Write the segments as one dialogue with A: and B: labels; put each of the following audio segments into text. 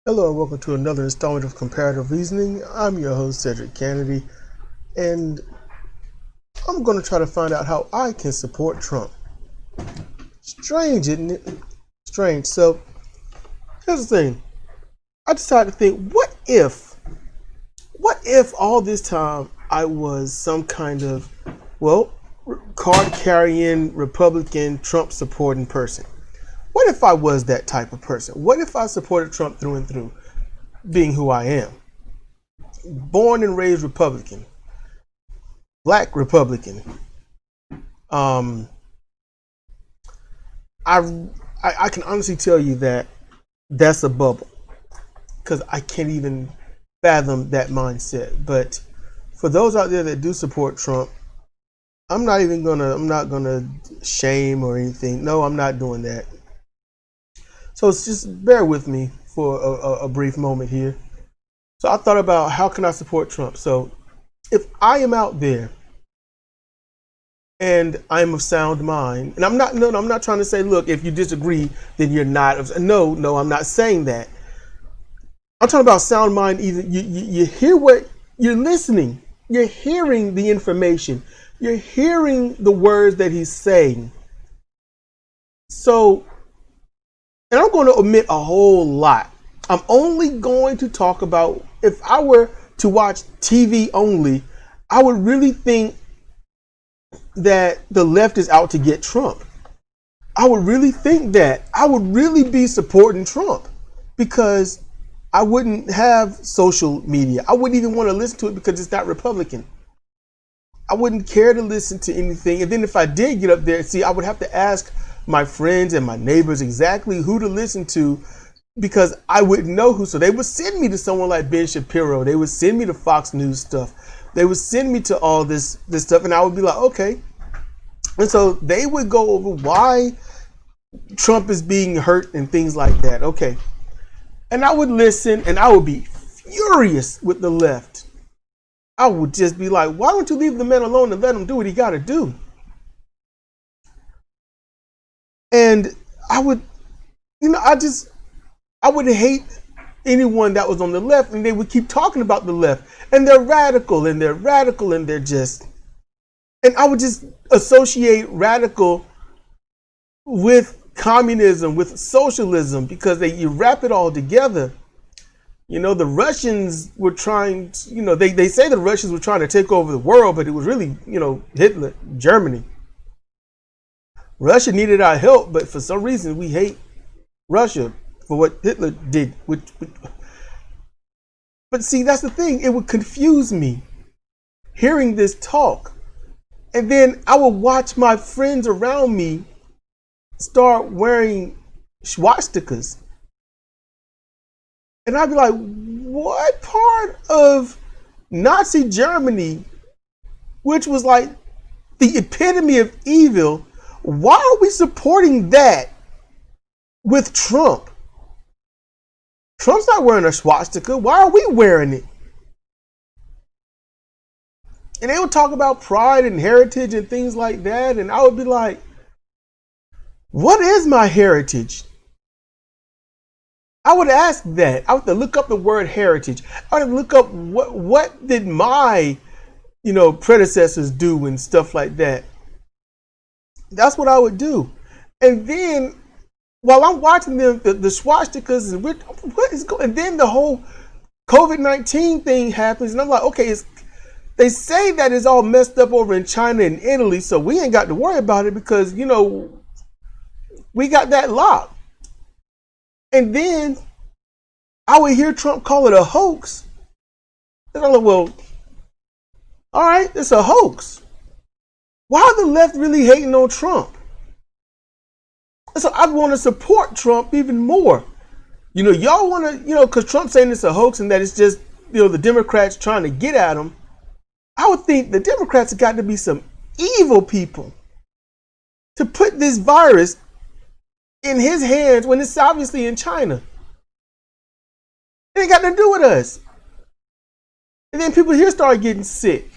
A: Hello and welcome to another installment of Comparative Reasoning. I'm your host, Cedric Kennedy, and I'm going to try to find out how I can support Trump. Strange, isn't it? Strange. So, here's the thing. I decided to think, what if all this time I was some kind of, card-carrying, Republican, Trump-supporting person? What if I was that type of person? What if I supported Trump through and through, being who I am? Born and raised Republican, black Republican. Um, I can honestly tell you that that's a bubble because I can't even fathom that mindset. But for those out there that do support Trump, I'm not gonna shame or anything. No, I'm not doing that. So it's just bear with me for a brief moment here. So I thought about how can I support Trump. So if I am out there and I'm of sound mind, and I'm not trying to say, look, if you disagree, then you're not. No, I'm not saying that. I'm talking about sound mind. Either you hear what you're listening, you're hearing the information, you're hearing the words that he's saying. So, and I'm going to omit a whole lot. I'm only going to talk about, if I were to watch TV only, I would really think that the left is out to get Trump. I would really think that. I would really be supporting Trump because I wouldn't have social media. I wouldn't even want to listen to it because it's not Republican. I wouldn't care to listen to anything. And then if I did get up there, I would have to ask my friends and my neighbors exactly who to listen to because I wouldn't know who. So they would send me to someone like Ben Shapiro. They would send me to Fox News stuff. They would send me to all this stuff, and I would be like, okay. And so they would go over why Trump is being hurt and things like that. Okay. And I would listen, and I would be furious with the left. I would just be like, why don't you leave the man alone and let him do what he got to do? And I would, I would hate anyone that was on the left, and they would keep talking about the left, and they're radical, and they're radical, and they're just, and I would just associate radical with communism, with socialism, because you wrap it all together. You know, the Russians were trying to, they say the Russians were trying to take over the world, but it was really, Hitler, Germany. Russia needed our help, but for some reason we hate Russia for what Hitler did. But see, that's the thing. It would confuse me hearing this talk. And then I would watch my friends around me start wearing swastikas. And I'd be like, what part of Nazi Germany, which was like the epitome of evil, why are we supporting that with Trump? Trump's not wearing a swastika. Why are we wearing it? And they would talk about pride and heritage and things like that. And I would be like, what is my heritage? I would ask that. I would look up the word heritage. I would look up what did my, predecessors do and stuff like that. That's what I would do. And then while I'm watching them, the swastikas and what is going, and then the whole COVID-19 thing happens, and I'm like, okay, they say that it's all messed up over in China and Italy, so we ain't got to worry about it because we got that locked. And then I would hear Trump call it a hoax, and I'm like, well, all right, it's a hoax. Why are the left really hating on Trump? So I want to support Trump even more. Y'all want to, because Trump's saying it's a hoax and that it's just, the Democrats trying to get at him. I would think the Democrats have got to be some evil people to put this virus in his hands when it's obviously in China. It ain't got nothing to do with us. And then people here start getting sick.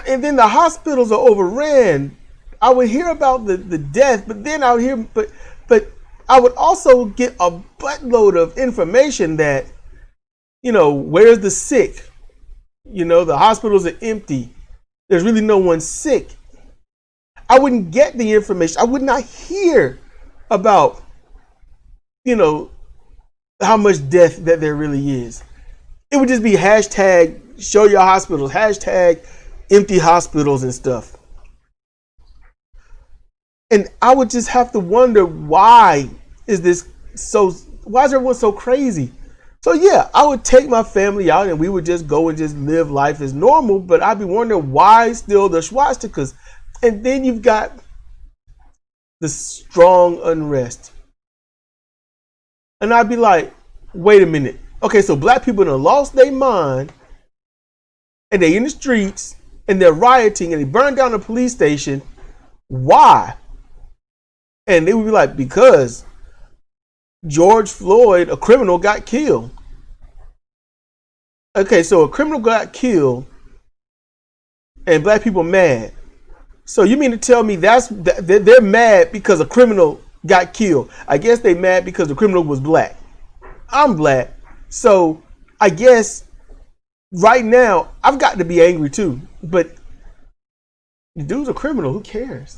A: And then the hospitals are overran. I would hear about the death, but then I would hear, but I would also get a buttload of information that, where's the sick? The hospitals are empty. There's really no one sick. I wouldn't get the information. I would not hear about, how much death that there really is. It would just be hashtag show your hospitals, hashtag empty hospitals and stuff. And I would just have to wonder, why is everyone so crazy? So yeah, I would take my family out and we would just go and just live life as normal, but I'd be wondering why still the swastikas. And then you've got the strong unrest. And I'd be like, wait a minute. Okay, so black people have lost their mind and they're in the streets and they're rioting and they burn down a police station. Why? And they would be like, because George Floyd, a criminal, got killed. Okay, so a criminal got killed and black people mad. So you mean to tell me they're mad because a criminal got killed? I guess they mad because the criminal was black. I'm black. So I guess right now I've got to be angry too. But the dude's a criminal. Who cares?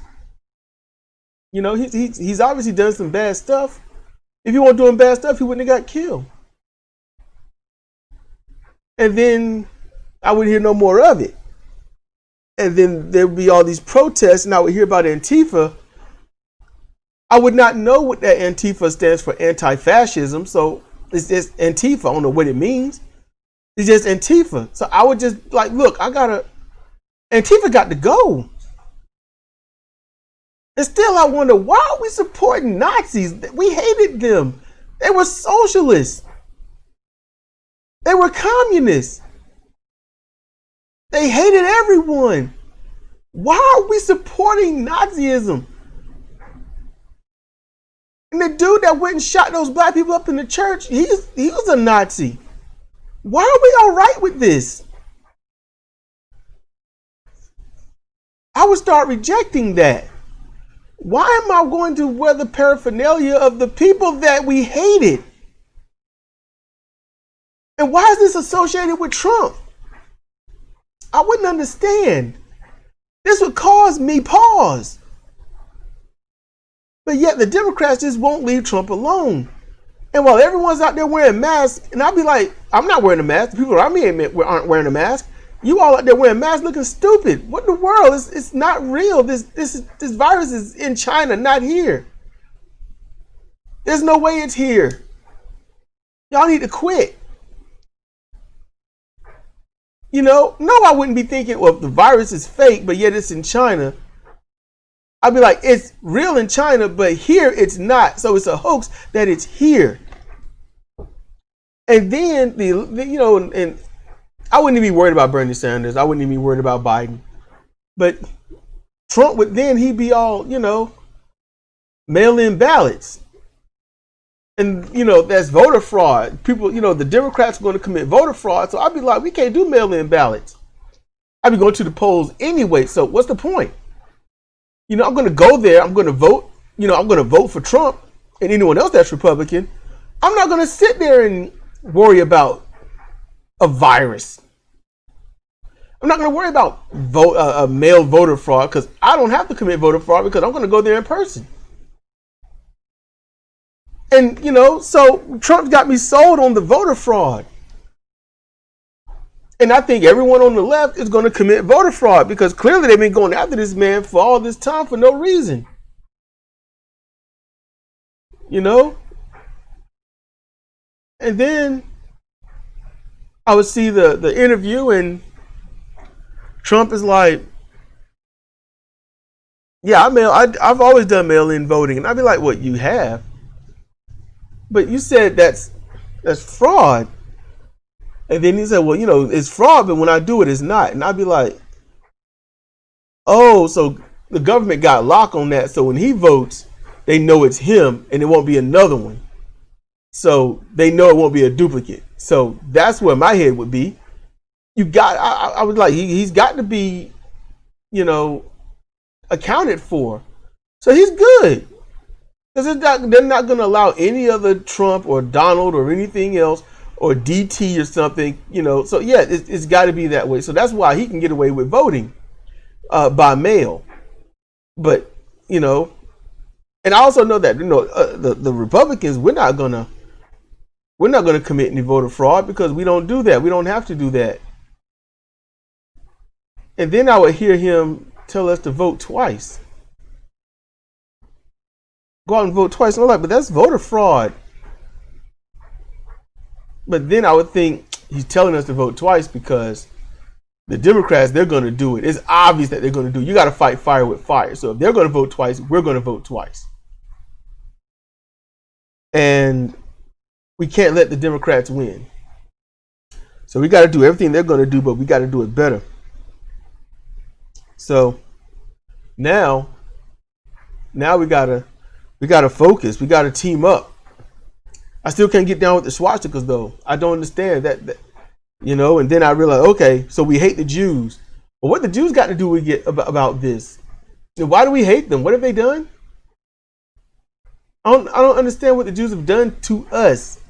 A: He's obviously done some bad stuff. If he wasn't doing bad stuff, he wouldn't have got killed. And then I wouldn't hear no more of it. And then there would be all these protests, and I would hear about Antifa. I would not know what that Antifa stands for, anti-fascism. So it's just Antifa. I don't know what it means. It's just Antifa. So I would just like, look, Antifa got to go. And still I wonder, why are we supporting Nazis? We hated them. They were socialists. They were communists. They hated everyone. Why are we supporting Nazism? And the dude that went and shot those black people up in the church, he was a Nazi. Why are we all right with this? I would start rejecting that. Why am I going to wear the paraphernalia of the people that we hated? And why is this associated with Trump? I wouldn't understand. This would cause me pause. But yet the Democrats just won't leave Trump alone. And while everyone's out there wearing masks, and I'll be like, I'm not wearing a mask. The people around me aren't wearing a mask. You all out there wearing masks looking stupid. What in the world? It's not real. This virus is in China, not here. There's no way it's here. Y'all need to quit. No, I wouldn't be thinking, well, the virus is fake, but yet it's in China. I'd be like, it's real in China, but here it's not. So it's a hoax that it's here. And then and I wouldn't even be worried about Bernie Sanders. I wouldn't even be worried about Biden. But Trump would then, he'd be all, mail-in ballots. And, that's voter fraud. People, the Democrats are going to commit voter fraud. So I'd be like, we can't do mail-in ballots. I'd be going to the polls anyway. So what's the point? I'm going to go there. I'm going to vote. I'm going to vote for Trump and anyone else that's Republican. I'm not going to sit there and worry about a virus. I'm not going to worry about mail voter fraud because I don't have to commit voter fraud because I'm going to go there in person. And, so Trump got me sold on the voter fraud. And I think everyone on the left is going to commit voter fraud because clearly they've been going after this man for all this time for no reason. And then I would see the interview and Trump is like, yeah, I've always done mail-in voting. And I'd be like, what, you have? But you said that's fraud. And then he said, well, it's fraud, but when I do it, it's not. And I'd be like, oh, so the government got lock on that. So when he votes, they know it's him and it won't be another one. So they know it won't be a duplicate. So that's where my head would be. I was like, he's got to be, accounted for. So he's good. Because they're not going to allow any other Trump or Donald or anything else or DT or something, So yeah, it's got to be that way. So that's why he can get away with voting by mail. But and I also know that the Republicans, we're not gonna commit any voter fraud because we don't do that. We don't have to do that. And then I would hear him tell us to vote twice. Go out and vote twice. And I'm like, but that's voter fraud. But then I would think he's telling us to vote twice because the Democrats, they're going to do it. It's obvious that they're going to do it. You got to fight fire with fire. So if they're going to vote twice, we're going to vote twice. And we can't let the Democrats win. So we got to do everything they're going to do, but we got to do it better. So now we gotta focus. We gotta team up. I still can't get down with the swastikas though. I don't understand that. And then I realize, okay, so we hate the Jews. But what the Jews got to do with it about this? Why do we hate them? What have they done? I don't understand what the Jews have done to us.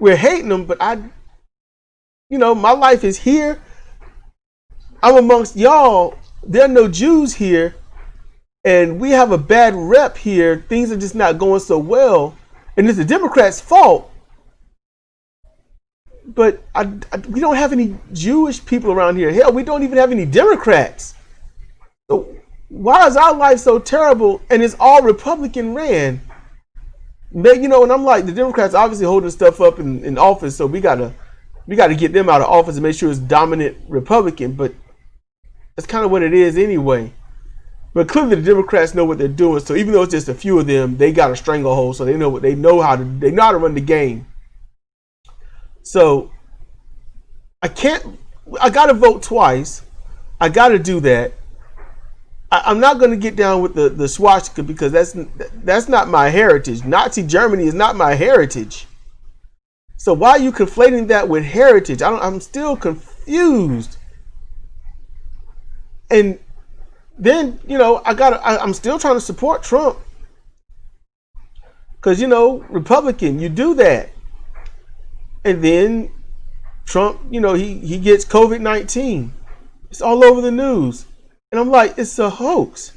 A: We're hating them, but my life is here. I'm amongst y'all. There are no Jews here. And we have a bad rep here. Things are just not going so well. And it's the Democrats' fault. But we don't have any Jewish people around here. Hell, we don't even have any Democrats. So why is our life so terrible? And it's all Republican ran. And I'm like, the Democrats obviously holding stuff up in office. So we gotta get them out of office and make sure it's dominant Republican. But that's kind of what it is anyway. But clearly the Democrats know what they're doing. So even though it's just a few of them, they got a stranglehold. So they know how to run the game. So I got to vote twice. I got to do that. I'm not going to get down with the swastika because that's not my heritage. Nazi Germany is not my heritage. So why are you conflating that with heritage? I'm still confused. And then, I'm still trying to support Trump. Because, Republican, you do that. And then Trump, he gets COVID-19. It's all over the news. And I'm like, it's a hoax.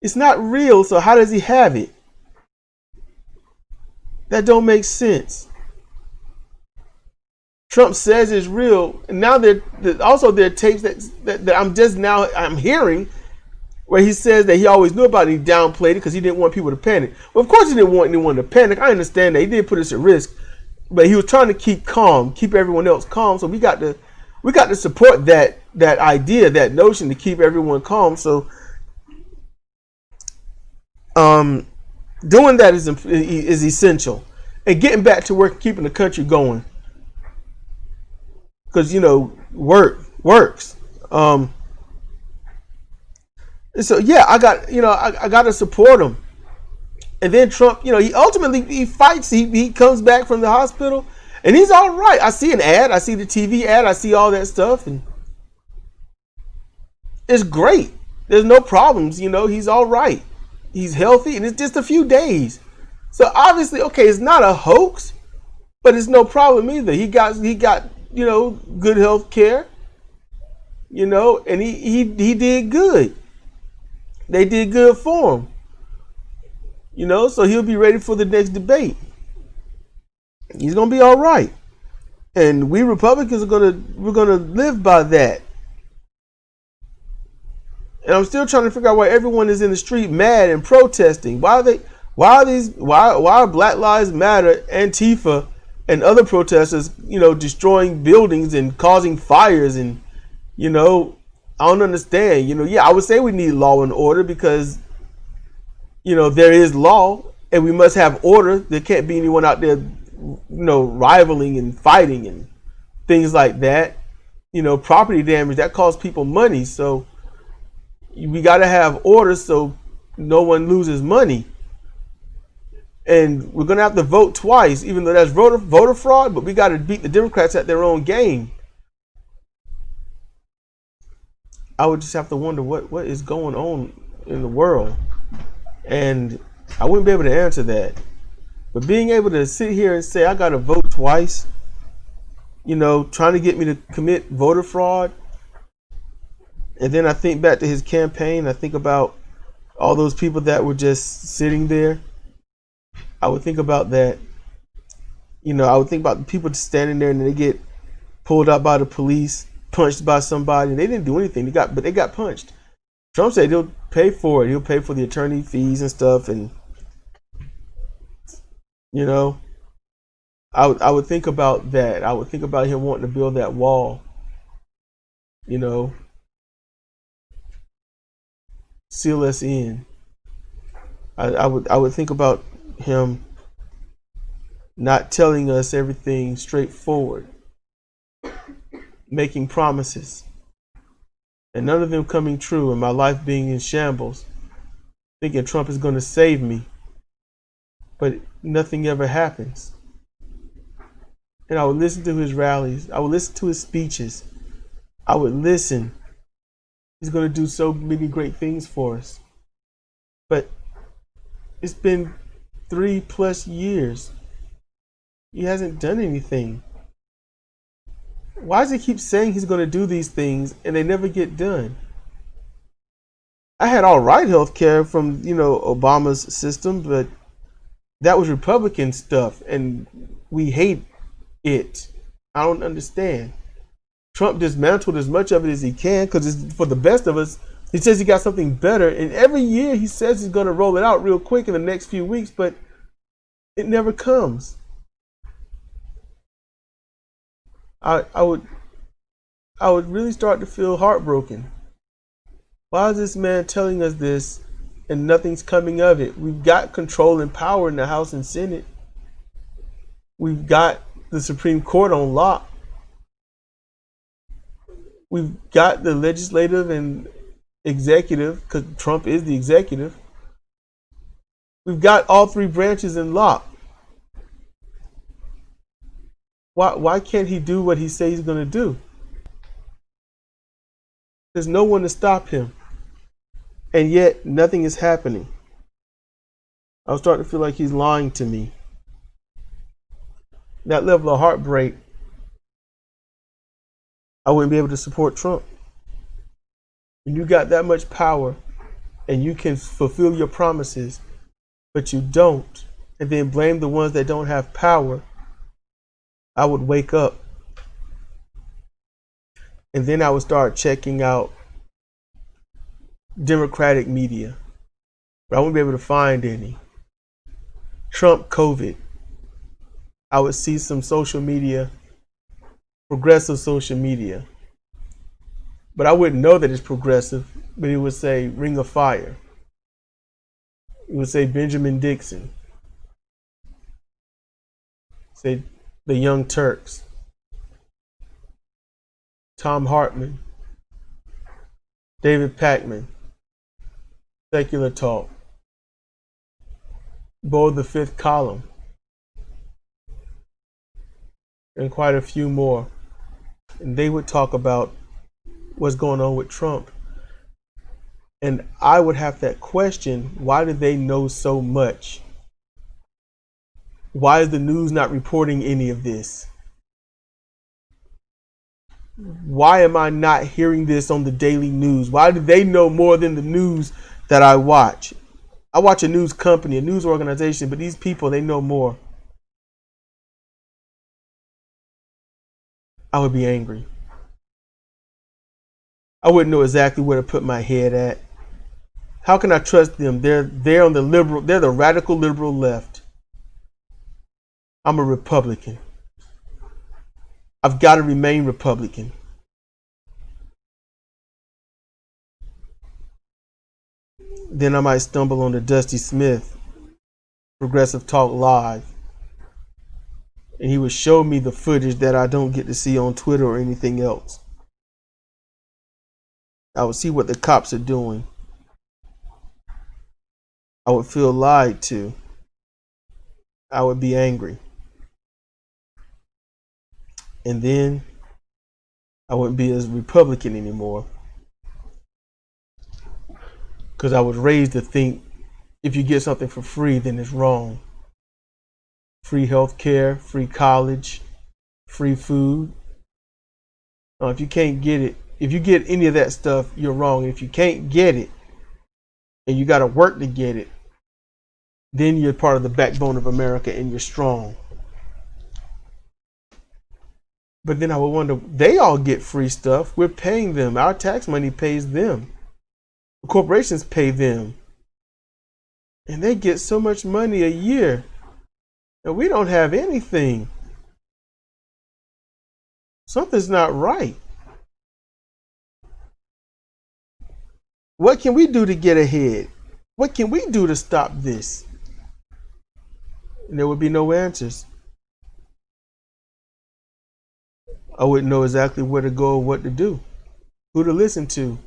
A: It's not real, so how does he have it? That don't make sense. Trump says it's real, and now there are tapes that I'm hearing where he says that he always knew about it. He downplayed it because he didn't want people to panic. Well, of course he didn't want anyone to panic. I understand that he did put us at risk, but he was trying to keep everyone else calm. So we got to support that idea, that notion to keep everyone calm. So, doing that is essential, and getting back to work, keeping the country going. Because work works. So yeah, I got to support him. And then Trump, he ultimately fights. He comes back from the hospital, and he's all right. I see an ad. I see the TV ad. I see all that stuff, and it's great. There's no problems. He's all right. He's healthy, and it's just a few days. So obviously, okay, it's not a hoax, but it's no problem either. He got good health care, and he did good. They did good for him, so he'll be ready for the next debate. He's going to be all right. And we Republicans we're going to live by that. And I'm still trying to figure out why everyone is in the street mad and protesting. Why are Black Lives Matter, Antifa, and other protesters, destroying buildings and causing fires? And, I don't understand. I would say we need law and order because, there is law and we must have order. There can't be anyone out there, rivaling and fighting and things like that. Property damage, that costs people money. So we got to have order so no one loses money. And we're going to have to vote twice, even though that's voter fraud, but we got to beat the Democrats at their own game. I would just have to wonder what is going on in the world. And I wouldn't be able to answer that. But being able to sit here and say I got to vote twice, trying to get me to commit voter fraud, and then I think back to his campaign, I think about all those people that were just sitting there. I would think about that. I would think about the people just standing there and they get pulled out by the police, punched by somebody, and they didn't do anything. They got punched. Trump said he'll pay for it. He'll pay for the attorney fees and stuff, and I would think about that. I would think about him wanting to build that wall. Seal us in. I would think about him not telling us everything straightforward, making promises, and none of them coming true, and my life being in shambles, thinking Trump is going to save me, but nothing ever happens. And I would listen to his rallies. I would listen to his speeches. I would listen. He's going to do so many great things for us. But it's been 3+ years. He hasn't done anything. Why does he keep saying he's going to do these things and they never get done? I had all right health care from, Obama's system, but that was Republican stuff and we hate it. I don't understand. Trump dismantled as much of it as he can because it's for the best of us. He says he got something better, and every year he says he's going to roll it out real quick in the next few weeks, but it never comes. I would really start to feel heartbroken. Why is this man telling us this and nothing's coming of it? We've got control and power in the House and Senate. We've got the Supreme Court on lock. We've got the legislative and executive, because Trump is the executive. We've got all three branches in lock. Why can't he do what he says he's going to do? There's no one to stop him. And yet, nothing is happening. I was starting to feel like he's lying to me. That level of heartbreak, I wouldn't be able to support Trump. When you got that much power and you can fulfill your promises, but you don't, and then blame the ones that don't have power, I would wake up. And then I would start checking out Democratic media, but I wouldn't be able to find any. Trump COVID. I would see some social media, progressive social media, but I wouldn't know that it's progressive, but it would say Ring of Fire. It would say Benjamin Dixon. Say the Young Turks. Tom Hartman. David Pakman. Secular Talk. Bo the Fifth Column. And quite a few more. And they would talk about what's going on with Trump. And I would have that question, why do they know so much? Why is the news not reporting any of this? Why am I not hearing this on the daily news? Why do they know more than the news that I watch? I watch a news company, a news organization, but these people, they know more. I would be angry. I wouldn't know exactly where to put my head at. How can I trust them? They're on the liberal, they're the radical liberal left. I'm a Republican. I've got to remain Republican. Then I might stumble on the Dusty Smith Progressive Talk Live. And he would show me the footage that I don't get to see on Twitter or anything else. I would see what the cops are doing. I would feel lied to. I would be angry. And then I wouldn't be as Republican anymore. Because I was raised to think If you get something for free, then it's wrong. Free health care, free college, free food. If you can't get it, if you get any of that stuff, you're wrong. If you can't get it and you got to work to get it, then you're part of the backbone of America and you're strong. But then I would wonder, they all get free stuff. We're paying them. Our tax money pays them. The corporations pay them. And they get so much money a year. And we don't have anything. Something's not right. What can we do to get ahead? What can we do to stop this? And there would be no answers. I wouldn't know exactly where to go or what to do, who to listen to.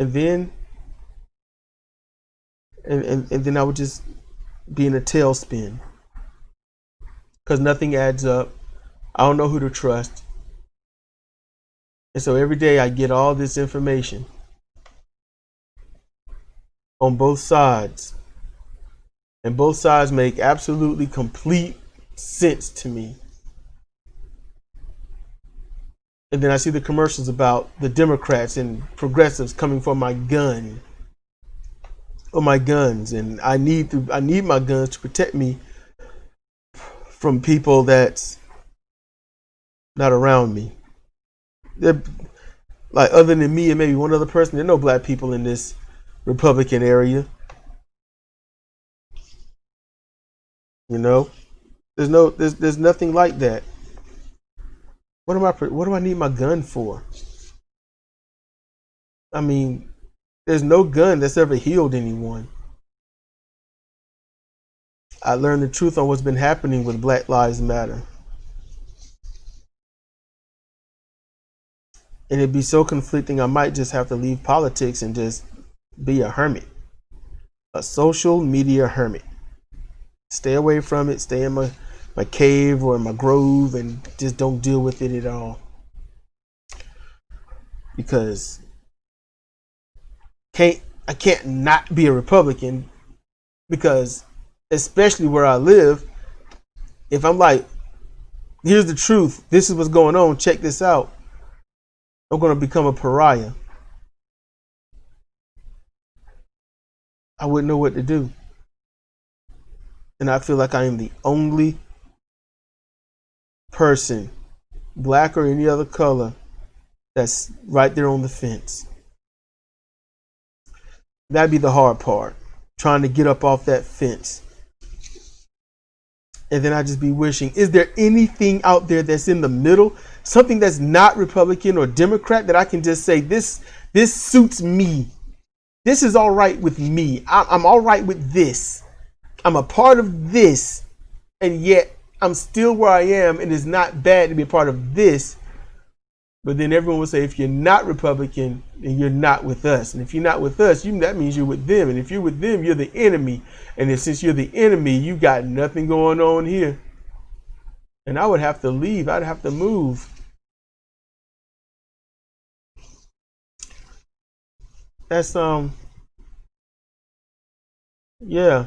A: And then and then I would just be in a tailspin because nothing adds up. I don't know who to trust. And so every day I get all this information on both sides. And both sides make absolutely complete sense to me. And then I see the commercials about the Democrats and progressives coming for my gun. Or my guns. And I need my guns to protect me from people that's not around me. They're, like, other than me and maybe one other person, there are no black people in this Republican area. You know, there's nothing like that. What do I need my gun for? I mean, there's no gun that's ever healed anyone. I learned the truth on what's been happening with Black Lives Matter. And it'd be so conflicting, I might just have to leave politics and just be a hermit. A social media hermit. Stay away from it, stay in my cave or in my grove and just don't deal with it at all. Because I can't not be a Republican, because especially where I live, if I'm like, here's the truth, this is what's going on, check this out, I'm going to become a pariah. I wouldn't know what to do. And I feel like I am the only person, black or any other color, that's right there on the fence. That'd be the hard part, trying to get up off that fence. And then I'd just be wishing, is there anything out there that's in the middle? Something that's not Republican or Democrat that I can just say, this suits me. This is all right with me. I'm all right with this. I'm a part of this. And yet I'm still where I am, and it's not bad to be a part of this. But then everyone will say, if you're not Republican, then you're not with us. And if you're not with us, that means you're with them. And if you're with them, you're the enemy. And since you're the enemy, you got nothing going on here. And I would have to leave. I'd have to move. That's, yeah.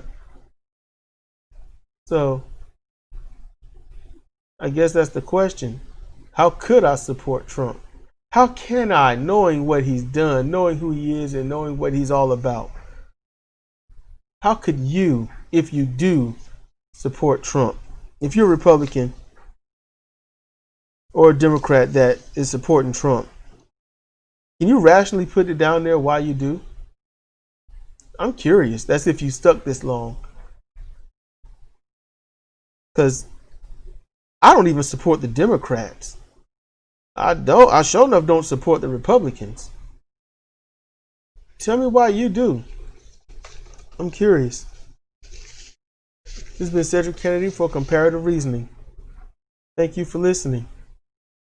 A: So I guess that's the question. How could I support Trump? How can I, knowing what he's done, knowing who he is, and knowing what he's all about? How could you, if you do, support Trump? If you're a Republican or a Democrat that is supporting Trump, can you rationally put it down there why you do? I'm curious. That's if you stuck this long. Because I don't even support the Democrats. I sure enough don't support the Republicans. Tell me why you do. I'm curious. This has been Cedric Kennedy for Comparative Reasoning. Thank you for listening.